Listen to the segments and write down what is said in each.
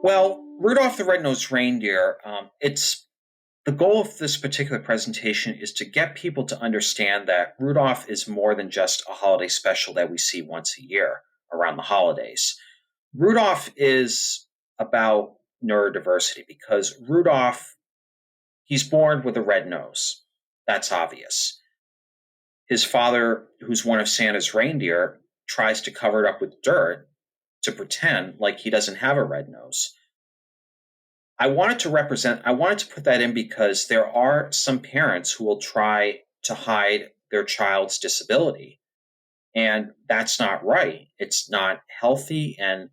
Well, Rudolph the Red-Nosed Reindeer, it's the goal of this particular presentation is to get people to understand that Rudolph is more than just a holiday special that we see once a year around the holidays. Rudolph is about neurodiversity because Rudolph, he's born with a red nose. That's obvious. His father, who's one of Santa's reindeer, tries to cover it up with dirt to pretend like he doesn't have a red nose. I wanted to put that in because there are some parents who will try to hide their child's disability. And that's not right. It's not healthy. And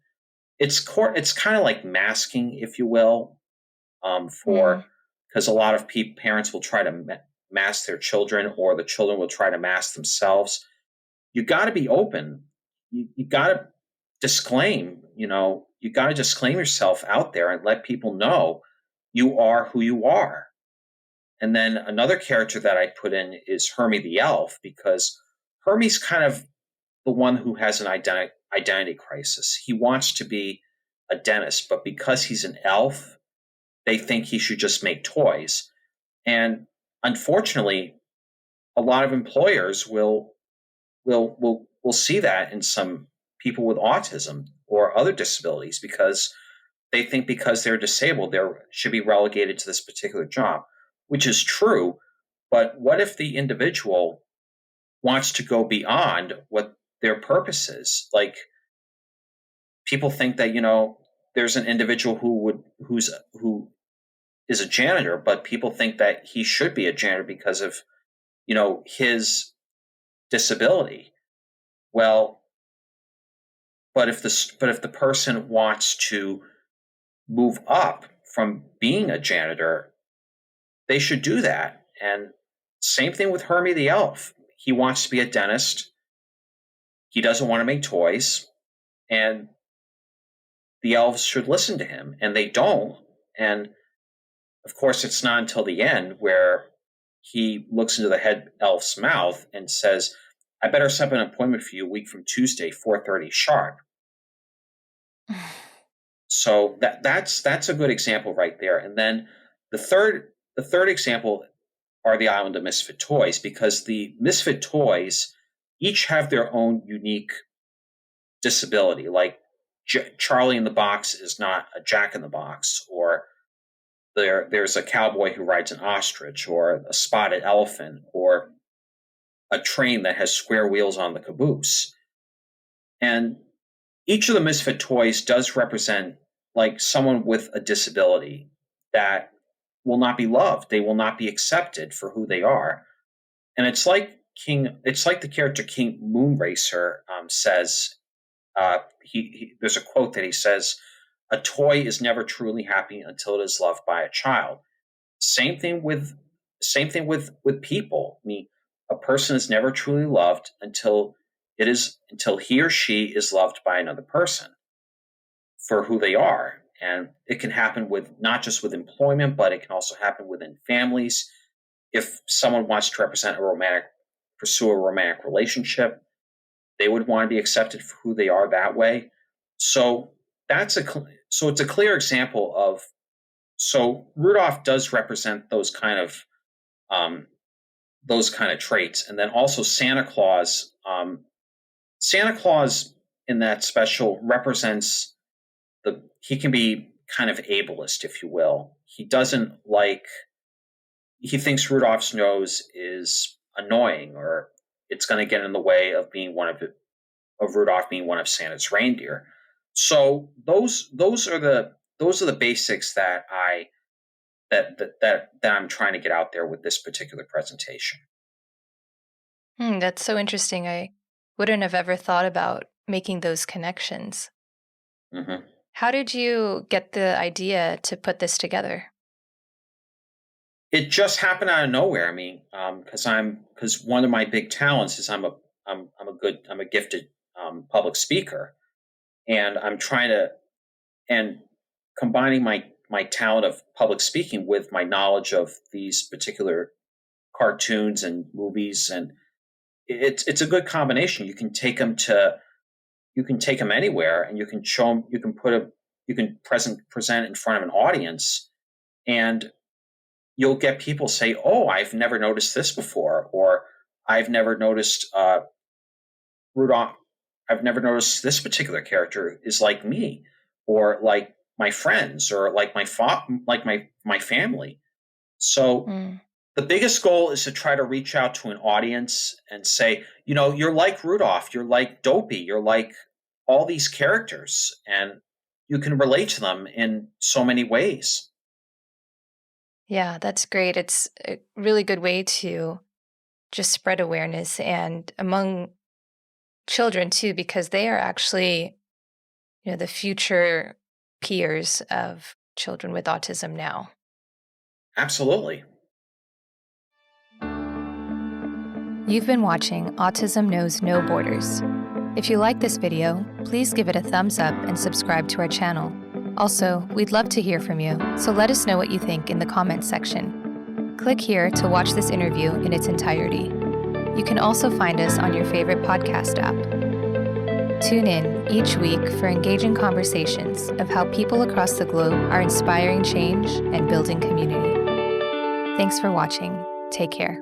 it's kind of like masking, if you will, Mm. for because a lot of parents will try to mask their children, or the children will try to mask themselves. You got to be open. You got to you got to disclaim yourself out there and let people know you are who you are. And then another character that I put in is Hermie the elf, because Hermie's kind of the one who has an identity crisis. He wants to be a dentist, but because he's an elf, they think he should just make toys. And unfortunately, a lot of employers will see that in some people with autism or other disabilities, because they think because they're disabled, they should be relegated to this particular job, which is true. But what if the individual wants to go beyond what their purpose is? Like, people think that, there's an individual who is a janitor, but people think that he should be a janitor because of, his disability. Well, but if the person wants to move up from being a janitor, they should do that. And same thing with Hermie the elf. He wants to be a dentist. He doesn't want to make toys, and the elves should listen to him, and they don't. And of course, it's not until the end where he looks into the head elf's mouth and says, "I better set up an appointment for you a week from Tuesday, 4:30 sharp." So that's a good example right there. And then the third example are the Island of Misfit Toys, because the Misfit Toys each have their own unique disability. Like Charlie in the Box is not a Jack in the Box, or there's a cowboy who rides an ostrich, or a spotted elephant, or a train that has square wheels on the caboose. And each of the Misfit Toys does represent like someone with a disability that will not be loved. They will not be accepted for who they are. And it's like the character King Moonracer says. There's a quote that he says, "A toy is never truly happy until it is loved by a child." Same thing with people. I mean, a person is never truly loved until he or she is loved by another person for who they are. And it can happen with not just with employment, but it can also happen within families. If someone wants to pursue a romantic relationship, they would want to be accepted for who they are that way. So it's a clear example of, so Rudolph does represent those kind of traits. And then also Santa Claus. Santa Claus in that special represents he can be kind of ableist, if you will. He thinks Rudolph's nose is annoying, or it's going to get in the way of Rudolph being one of Santa's reindeer. So those are the basics that I'm trying to get out there with this particular presentation. That's so interesting. I wouldn't have ever thought about making those connections. Mm-hmm. How did you get the idea to put this together? It just happened out of nowhere. I mean, because one of my big talents is I'm a gifted public speaker, and I'm trying to and combining my talent of public speaking with my knowledge of these particular cartoons and movies, and it's a good combination. You can take them anywhere, and you can show them. You can put you can present in front of an audience, and you'll get people say, "Oh, I've never noticed this before," or "I've never noticed Rudolph. I've never noticed this particular character is like me, or like my friends, or like my family." So the biggest goal is to try to reach out to an audience and say, you're like Rudolph, you're like Dopey, you're like all these characters, and you can relate to them in so many ways. Yeah, that's great. It's a really good way to just spread awareness, and among children too, because they are actually, the future peers of children with autism now. Absolutely. You've been watching Autism Knows No Borders. If you like this video, please give it a thumbs up and subscribe to our channel. Also, we'd love to hear from you, so let us know what you think in the comments section. Click here to watch this interview in its entirety. You can also find us on your favorite podcast app. Tune in each week for engaging conversations of how people across the globe are inspiring change and building community. Thanks for watching. Take care.